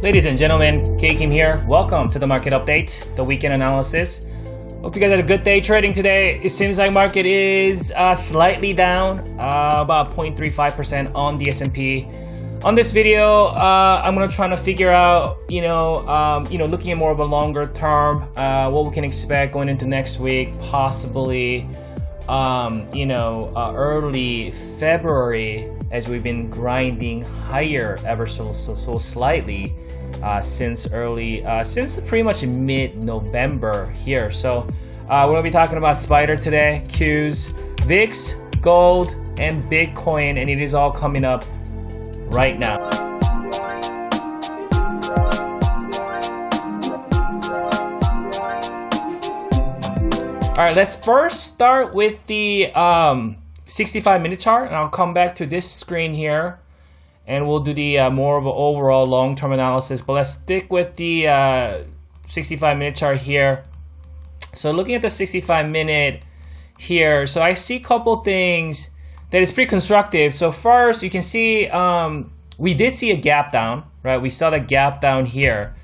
Ladies and gentlemen, K-Kim here. Welcome to the market update, the weekend analysis. Hope you guys had a good day trading today. It seems like market is slightly down, about 0.35% on the S&P. On this video, I'm gonna try to figure out, looking at more of a longer term, what we can expect going into next week, possibly, early February, as we've been grinding higher ever so slightly since pretty much mid-November here. So we're gonna be talking about Spider today, Qs, VIX, gold, and Bitcoin, and it is all coming up right now. All right, let's first start with the 65-minute chart, and I'll come back to this screen here, and we'll do the more of an overall long-term analysis. But let's stick with the 65-minute chart here. So looking at the 65-minute here, so I see a couple things that is pretty constructive. So first, you can see we did see a gap down, right? We saw the gap down here.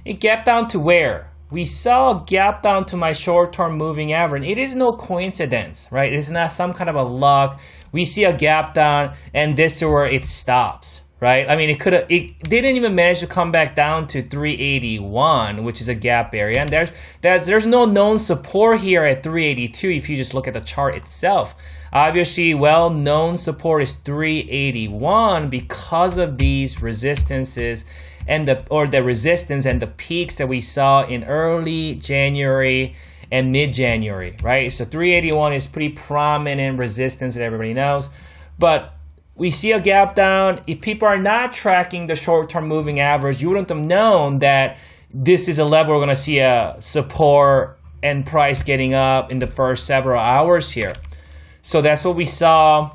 It gapped down to where? We saw a gap down to my short-term moving average. It is no coincidence, right? It's not some kind of a luck. We see a gap down, and this is where it stops, right? I mean, it didn't even manage to come back down to 381, which is a gap area, and there's no known support here at 382 if you just look at the chart itself. Obviously, well-known support is 381 because of these resistances and the resistance and the peaks that we saw in early January and mid-January, right? So 381 is pretty prominent resistance that everybody knows. But we see a gap down. If people are not tracking the short-term moving average, you wouldn't have known that this is a level we're going to see a support and price getting up in the first several hours here. So that's what we saw,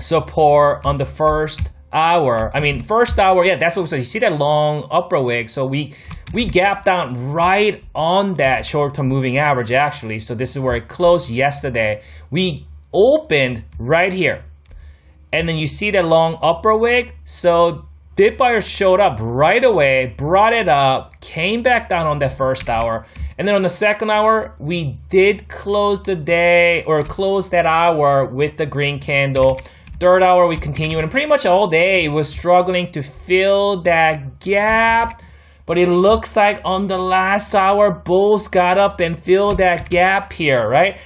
support on the first hour. First hour, yeah, that's what we saw. You see that long upper wick. So we gapped down right on that short-term moving average, actually. So this is where it closed yesterday. We opened right here. And then you see that long upper wick. So dip buyers showed up right away, brought it up, came back down on that first hour. And then on the second hour, we did close the day or close that hour with the green candle. Third hour, we continued, and pretty much all day it was struggling to fill that gap. But it looks like on the last hour, bulls got up and filled that gap here, right?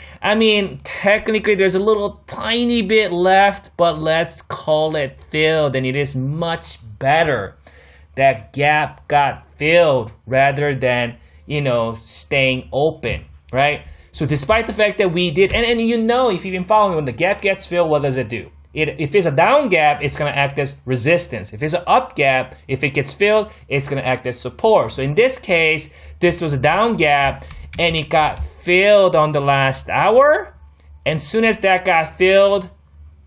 Technically, there's a little tiny bit left, but let's call it filled, and it is much better that gap got filled rather than, staying open, right? So despite the fact that we did, and if you've been following, when the gap gets filled, what does it do? If it's a down gap, it's going to act as resistance. If it's an up gap, if it gets filled, it's going to act as support. So in this case, this was a down gap, and it got filled on the last hour. And soon as that got filled,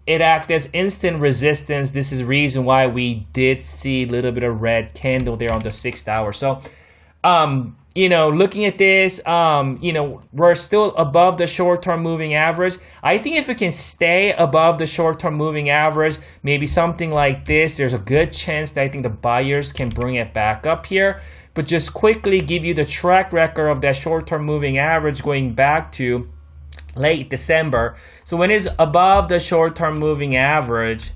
it acted as instant resistance. This is the reason why we did see a little bit of red candle there on the 6th hour. So, looking at this, we're still above the short-term moving average. I think if we can stay above the short-term moving average, maybe something like this, there's a good chance that I think the buyers can bring it back up here. But just quickly give you the track record of that short-term moving average going back to late December. So when it's above the short-term moving average,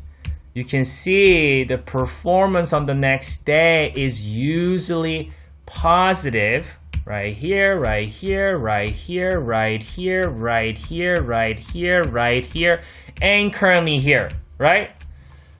you can see the performance on the next day is usually positive. Right here, right here, right here, right here, right here, right here, right here, and currently here, right?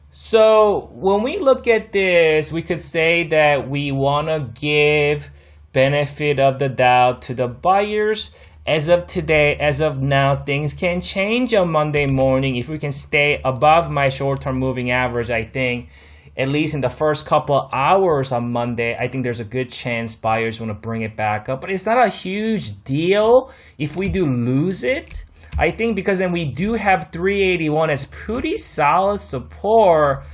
So when we look at this, we could say that we want to give benefit of the doubt to the buyers. As of today, as of now, things can change on Monday morning. If we can stay above my short-term moving average, I think, at least in the first couple hours on Monday, I think there's a good chance buyers want to bring it back up. But it's not a huge deal if we do lose it. I think because then we do have 381 as pretty solid support,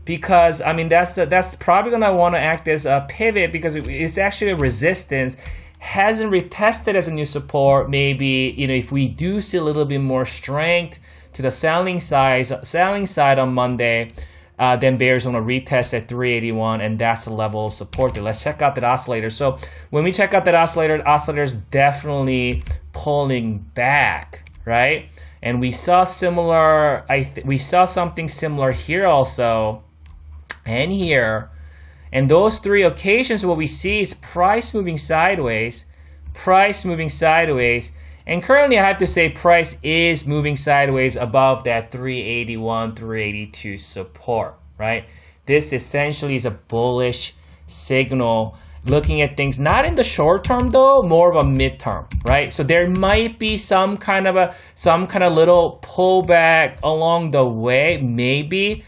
because that's probably gonna want to act as a pivot, because it's actually a resistance. hasn't retested as a new support, maybe, if we do see a little bit more strength to the selling side on Monday, then bears want to retest at 381, and that's the level of support there. Let's check out that oscillator. So when we check out that oscillator, the oscillator is definitely pulling back, right? And we saw similar. We saw something similar here also, and here. And those three occasions, what we see is price moving sideways, and currently I have to say price is moving sideways above that 381, 382 support, right? This essentially is a bullish signal looking at things, not in the short term though, more of a midterm, right? So there might be some kind of little pullback along the way, maybe.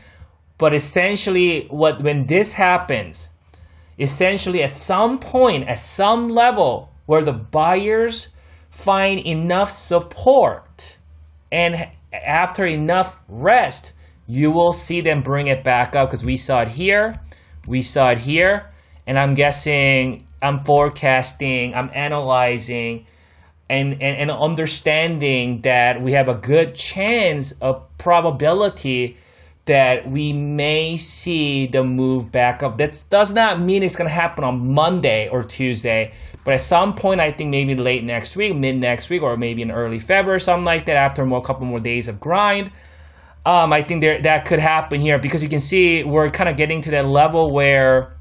But essentially, when this happens, essentially at some point, at some level where the buyers find enough support and after enough rest, you will see them bring it back up, because we saw it here, and I'm guessing, I'm forecasting, I'm analyzing, and understanding that we have a good chance of probability that we may see the move back up. That does not mean it's going to happen on Monday or Tuesday, but at some point, I think maybe late next week, mid next week, or maybe in early February or something like that, after a couple more days of grind, I think that could happen here, because you can see we're kind of getting to that level where,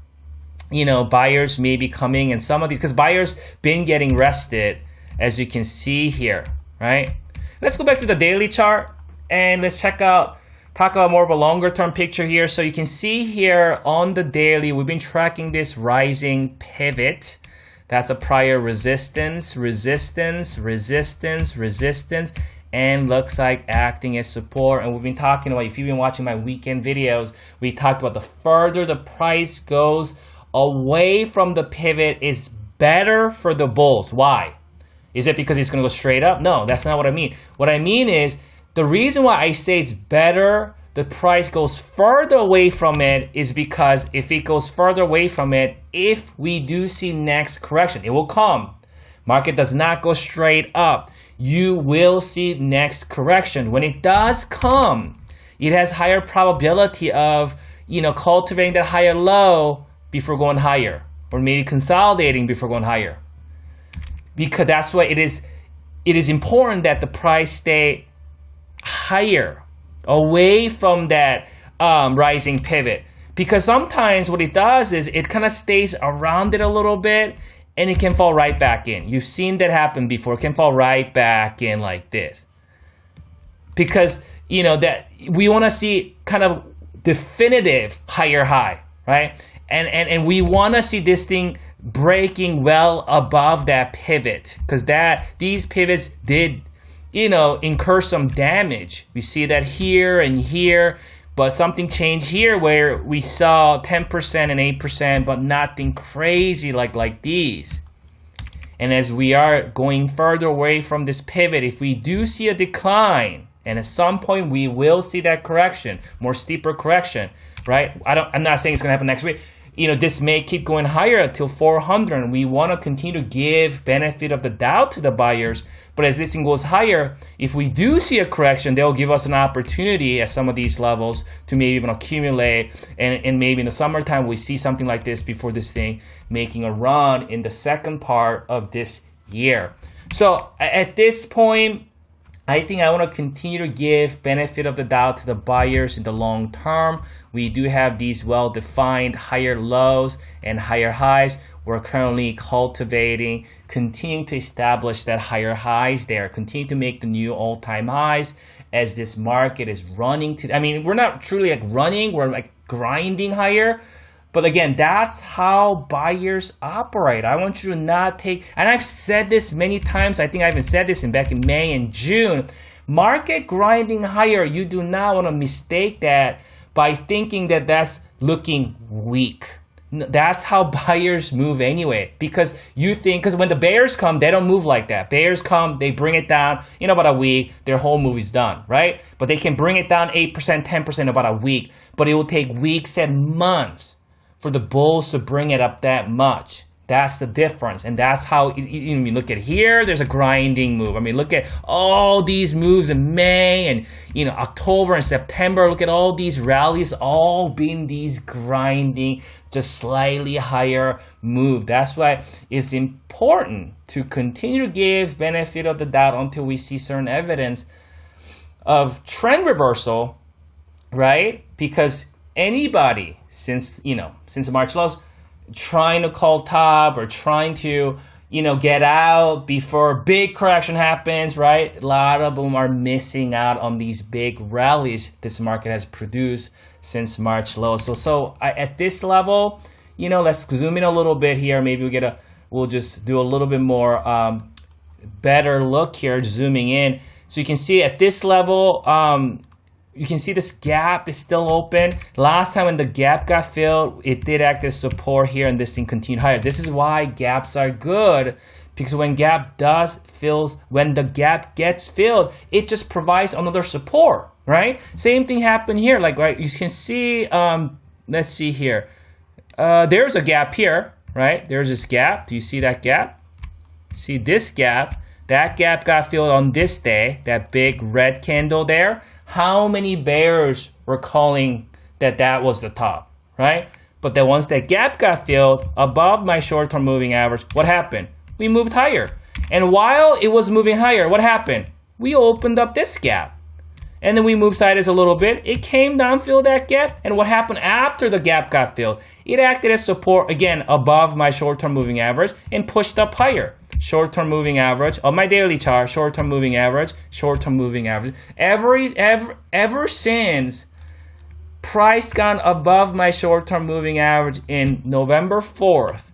buyers may be coming, and some of these, because buyers been getting rested, as you can see here, right? Let's go back to the daily chart, and let's talk about more of a longer term picture here. So you can see here on the daily, we've been tracking this rising pivot. That's a prior resistance, and looks like acting as support. And we've been talking about, if you've been watching my weekend videos, we talked about the further the price goes away from the pivot is better for the bulls. Why? Is it because it's going to go straight up? No, that's not what I mean. What I mean is, the reason why I say it's better the price goes further away from it is because if it goes further away from it, if we do see next correction, it will come. Market does not go straight up. You will see next correction. When it does come, it has higher probability of, cultivating that higher low before going higher, or maybe consolidating before going higher. Because that's why it is important that the price stay higher, away from that rising pivot, because sometimes what it does is it kind of stays around it a little bit and it can fall right back in. You've seen that happen before. It can fall right back in like this, because that we want to see kind of definitive higher high, right? And we want to see this thing breaking well above that pivot, because these pivots did incur some damage. We see that here and here, but something changed here where we saw 10% and 8%, but nothing crazy like these. And as we are going further away from this pivot, if we do see a decline, and at some point we will see that correction, more steeper correction, right? I'm not saying it's going to happen next week. This may keep going higher until 400, and we want to continue to give benefit of the doubt to the buyers. But as this thing goes higher, if we do see a correction, they'll give us an opportunity at some of these levels to maybe even accumulate. And maybe in the summertime, we see something like this before this thing making a run in the second part of this year. So at this point, I think I want to continue to give benefit of the doubt to the buyers in the long term. We do have these well-defined higher lows and higher highs. We're currently cultivating, continuing to establish that higher highs there, continue to make the new all-time highs as this market is running to, we're not truly like running, we're like grinding higher. But again, that's how buyers operate. I want you to not take, and I've said this many times, I think I even said this back in May and June, market grinding higher, you do not want to mistake that by thinking that that's looking weak. That's how buyers move anyway, because when the bears come, they don't move like that. Bears come, they bring it down in about a week, their whole move is done, right? But they can bring it down 8%, 10% in about a week, but it will take weeks and months for the bulls to bring it up that much. That's the difference. And that's how, look at here, there's a grinding move. Look at all these moves in May and, October and September. Look at all these rallies, all being these grinding, just slightly higher move. That's why it's important to continue to give benefit of the doubt until we see certain evidence of trend reversal, right? Because anybody since the March lows trying to call top or trying to get out before a big correction happens, right? A lot of them are missing out on these big rallies this market has produced since March low. So at this level, let's zoom in a little bit here. Maybe we'll just do a little bit more better look here, zooming in. So you can see at this level, you can see this gap is still open. Last time when the gap got filled, it did act as support here and this thing continued higher. This is why gaps are good, because when the gap gets filled, it just provides another support, right? Same thing happened here. Right, you can see, let's see here. There's a gap here, right? There's this gap. Do you see that gap? See this gap? That gap got filled on this day, that big red candle there. How many bears were calling that was the top, right? But then once that gap got filled above my short-term moving average, what happened? We moved higher. And while it was moving higher, what happened? We opened up this gap. And then we moved sideways a little bit. It came down, filled that gap. And what happened after the gap got filled? It acted as support, again, above my short-term moving average and pushed up higher. Short-term moving average on my daily chart, short-term moving average, short-term moving average. Ever since price gone above my short-term moving average in November 4th,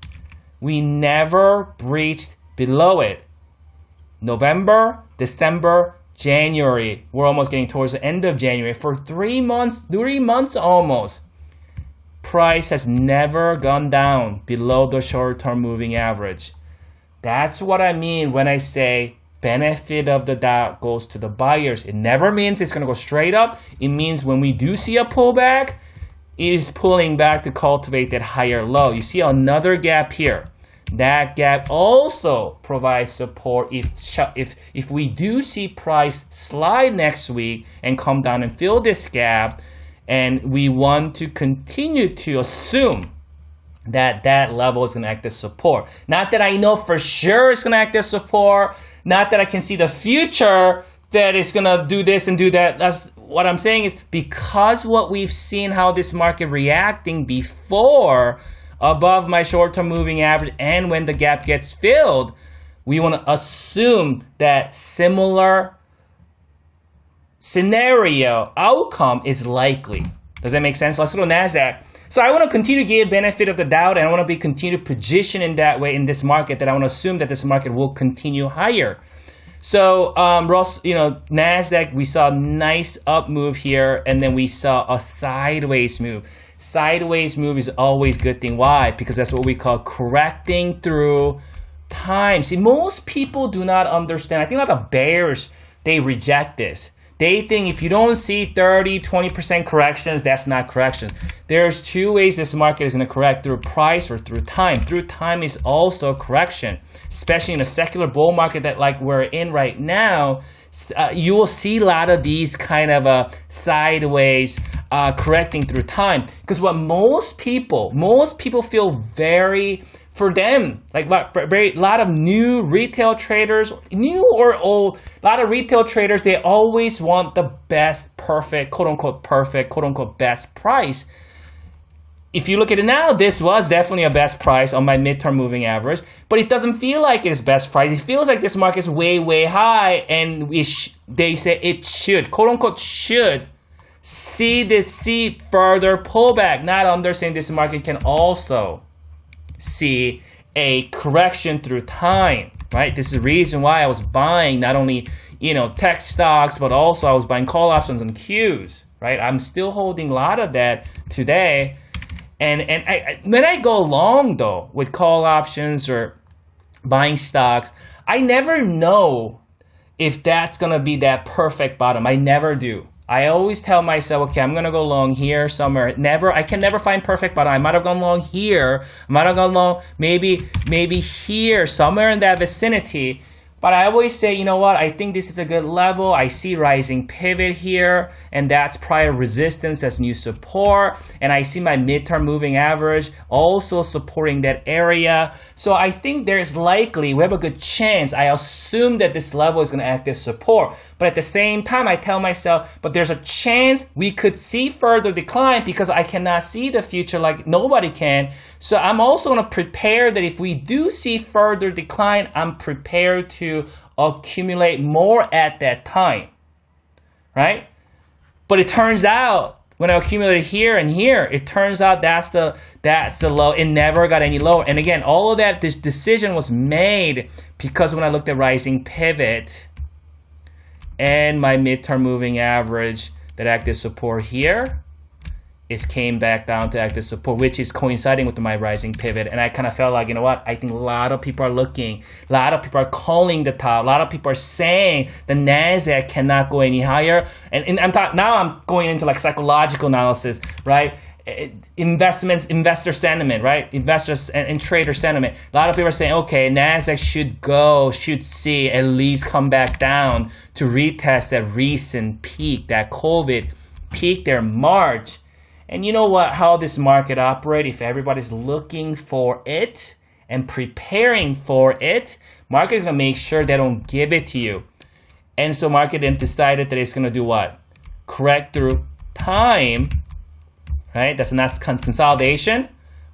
we never breached below it. November, December, January. We're almost getting towards the end of January. For 3 months almost, price has never gone down below the short-term moving average. That's what I mean when I say benefit of the doubt goes to the buyers. It never means it's going to go straight up. It means when we do see a pullback, it is pulling back to cultivate that higher low. You see another gap here. That gap also provides support if we do see price slide next week and come down and fill this gap, and we want to continue to assume that level is going to act as support. Not that I know for sure it's going to act as support, not that I can see the future that it's going to do this and do that. That's what I'm saying is because what we've seen how this market reacting before above my short-term moving average and when the gap gets filled, we want to assume that similar scenario outcome is likely. Does that make sense? Let's go to Nasdaq. So I want to continue to give benefit of the doubt, and I want to continue to position in that way in this market, that I want to assume that this market will continue higher. So Nasdaq, we saw a nice up move here, and then we saw a sideways move. Sideways move is always a good thing. Why? Because that's what we call correcting through time. See, most people do not understand. I think a lot of bears, they reject this. They think if you don't see 30, 20% corrections, that's not correction. There's two ways this market is going to correct: through price or through time. Through time is also correction, especially in a secular bull market that like we're in right now. You will see a lot of these kind of sideways correcting through time, because what most people feel very, for them, like a lot of new retail traders, new or old, a lot of retail traders, they always want the best, perfect, quote unquote, best price. If you look at it now, this was definitely a best price on my midterm moving average, but it doesn't feel like it's best price. It feels like this market is way, way high, and they say it should, quote unquote, should see further pullback, not understanding this market can also see a correction through time, right? This is the reason why I was buying not only, tech stocks, but also I was buying call options on Qs, right? I'm still holding a lot of that today. And when I go long, though, with call options or buying stocks, I never know if that's going to be that perfect bottom. I never do. I always tell myself, okay, I'm gonna go long here somewhere. I can never find perfect, but I might have gone long here. I might have gone long maybe here, somewhere in that vicinity. But I always say, you know what, I think this is a good level. I see rising pivot here, and that's prior resistance, that's new support. And I see my midterm moving average also supporting that area. So I think there's likely, we have a good chance, I assume that this level is gonna act as support. But at the same time, I tell myself, but there's a chance we could see further decline because I cannot see the future like nobody can. So I'm also gonna prepare that if we do see further decline, I'm prepared to accumulate more at that time, right? But it turns out when I accumulated here and here, it turns out that's the low. It never got any lower. And again, all of that, this decision was made because when I looked at rising pivot and my midterm moving average that active support here, it came back down to active support, which is coinciding with my rising pivot. And I kind of felt like, you know what, I think a lot of people are looking, a lot of people are calling the top, a lot of people are saying the Nasdaq cannot go any higher. And now I'm going into like psychological analysis, right? Investor sentiment, right? Investors and trader sentiment. A lot of people are saying, okay, Nasdaq should see at least come back down to retest that recent peak, that COVID peak there in March. And you know what? How this market operates, if everybody's looking for it and preparing for it, market is going to make sure they don't give it to you. And so market then decided that it's going to do what? Correct through time, right? That's a nice consolidation.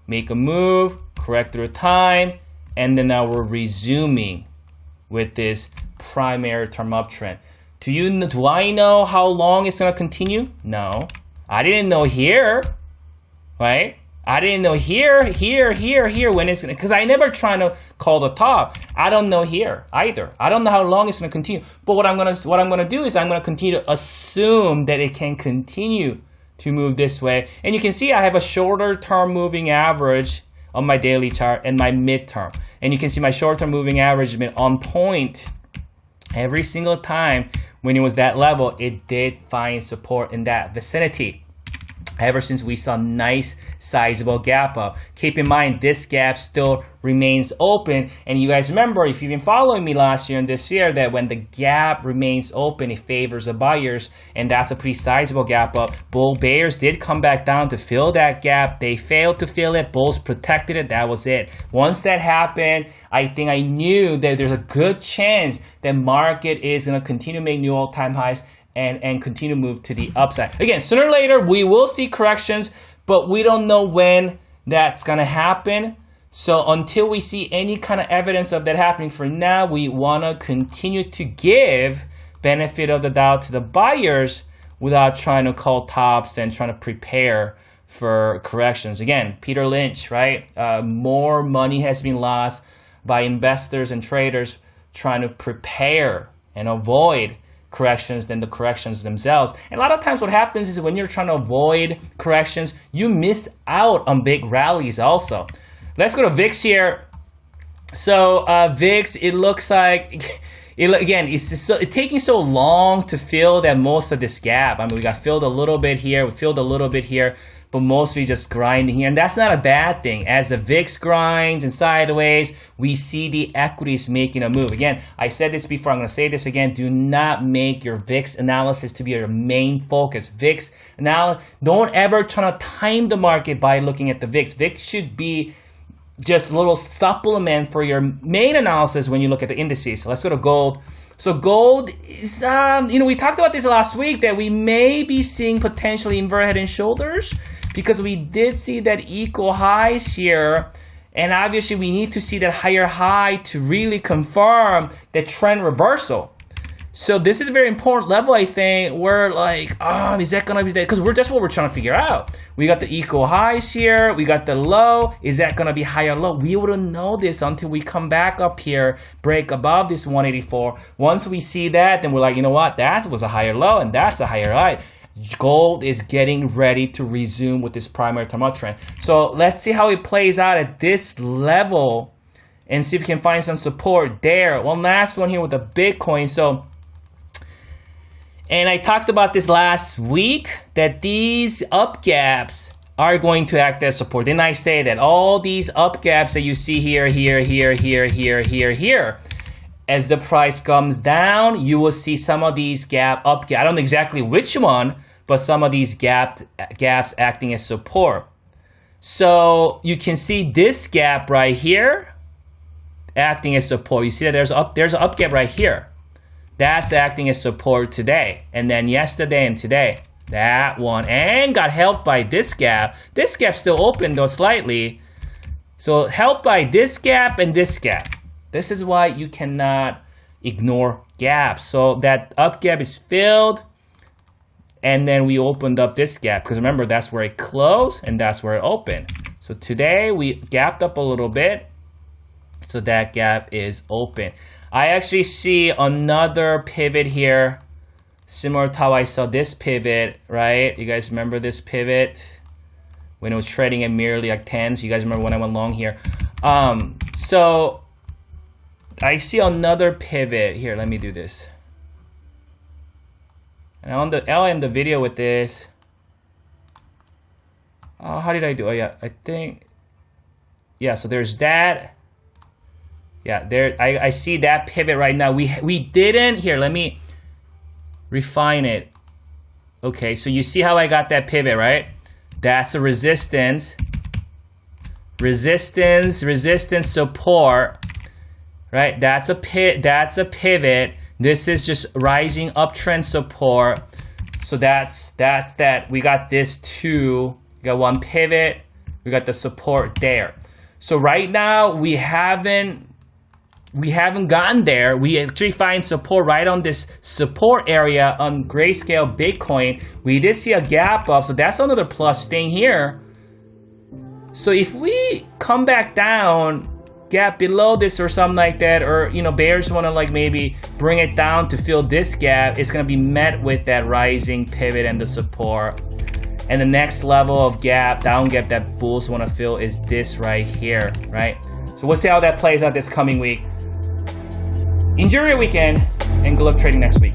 Make a move, correct through time, and then now we're resuming with this primary term uptrend. Do I know how long it's going to continue? No. I didn't know here, right? I didn't know here when it's gonna, because I never try to call the top. I don't know here either. I don't know how long it's gonna continue. But what I'm gonna do is I'm gonna continue to assume that it can continue to move this way. And you can see I have a shorter term moving average on my daily chart and my midterm. And you can see my short term moving average has been on point every single time. When it was that level, it did find support in that vicinity. Ever since we saw nice sizable gap up. Keep in mind, this gap still remains open. And you guys remember, if you've been following me last year and this year, that when the gap remains open, it favors the buyers. And that's a pretty sizable gap up. Bull bears did come back down to fill that gap. They failed to fill it. Bulls protected it. That was it. Once that happened, I think I knew that there's a good chance that market is going to continue to make new all-time highs and continue to move to the upside. Again, sooner or later, we will see corrections, but we don't know when that's going to happen. So until we see any kind of evidence of that happening, for now, we want to continue to give benefit of the doubt to the buyers without trying to call tops and trying to prepare for corrections. Again, Peter Lynch, right? More money has been lost by investors and traders trying to prepare and avoid corrections than the corrections themselves. And a lot of times what happens is when you're trying to avoid corrections, you miss out on big rallies also. Let's go to VIX here. So VIX, it looks like, it's taking so long to fill that most of this gap. I mean, we got filled a little bit here, we filled a little bit here, but mostly just grinding here. And that's not a bad thing. As the VIX grinds and sideways, we see the equities making a move. Again, I said this before, I'm going to say this again. Do not make your VIX analysis to be your main focus. VIX analysis, don't ever try to time the market by looking at the VIX. VIX should be just a little supplement for your main analysis when you look at the indices. So let's go to gold. So gold is, we talked about this last week that we may be seeing potentially invert head and shoulders because we did see that equal highs here. And obviously we need to see that higher high to really confirm the trend reversal. So this is a very important level, I think. We're like, is that gonna be that? Because that's what we're trying to figure out. We got the equal highs here. We got the low. Is that gonna be higher low? We wouldn't know this until we come back up here, break above this 184. Once we see that, then we're like, you know what? That was a higher low and that's a higher high. Gold is getting ready to resume with this primary term uptrend. So let's see how it plays out at this level and see if we can find some support there. One last one here with the Bitcoin. So And I talked about this last week, that these up gaps are going to act as support. Didn't I say that? All these up gaps that you see here, as the price comes down, you will see some of these up gap. I don't know exactly which one, but some of these gaps acting as support. So you can see this gap right here acting as support. You see that there's an up gap right here. That's acting as support today. And then yesterday and today, that one, and got helped by this gap. This gap still open though slightly. So helped by this gap and this gap. This is why you cannot ignore gaps. So that up gap is filled, and then we opened up this gap, because remember, that's where it closed and that's where it opened. So today we gapped up a little bit, so that gap is open. I actually see another pivot here, similar to how I saw this pivot, right? You guys remember this pivot when it was trading at merely like tens? You guys remember when I went long here? So I see another pivot here. Let me do this. And I'll end the video with this. How did I do? Oh yeah, I think. Yeah, so there's that. Yeah, there. I see that pivot right now. We didn't. Here, let me refine it. Okay, so you see how I got that pivot, right? That's a resistance. Resistance, support. Right? That's a pivot. This is just rising uptrend support. So that's that. We got this too. We got one pivot. We got the support there. So right now we haven't gotten there. We actually find support right on this support area on Grayscale Bitcoin. We did see a gap up, so that's another plus thing here. So if we come back down, gap below this or something like that, or bears want to like maybe bring it down to fill this gap, it's going to be met with that rising pivot and the support. And the next level of down gap that bulls want to fill is this right here, right? So we'll see how that plays out this coming week. Enjoy your weekend, and good luck trading next week.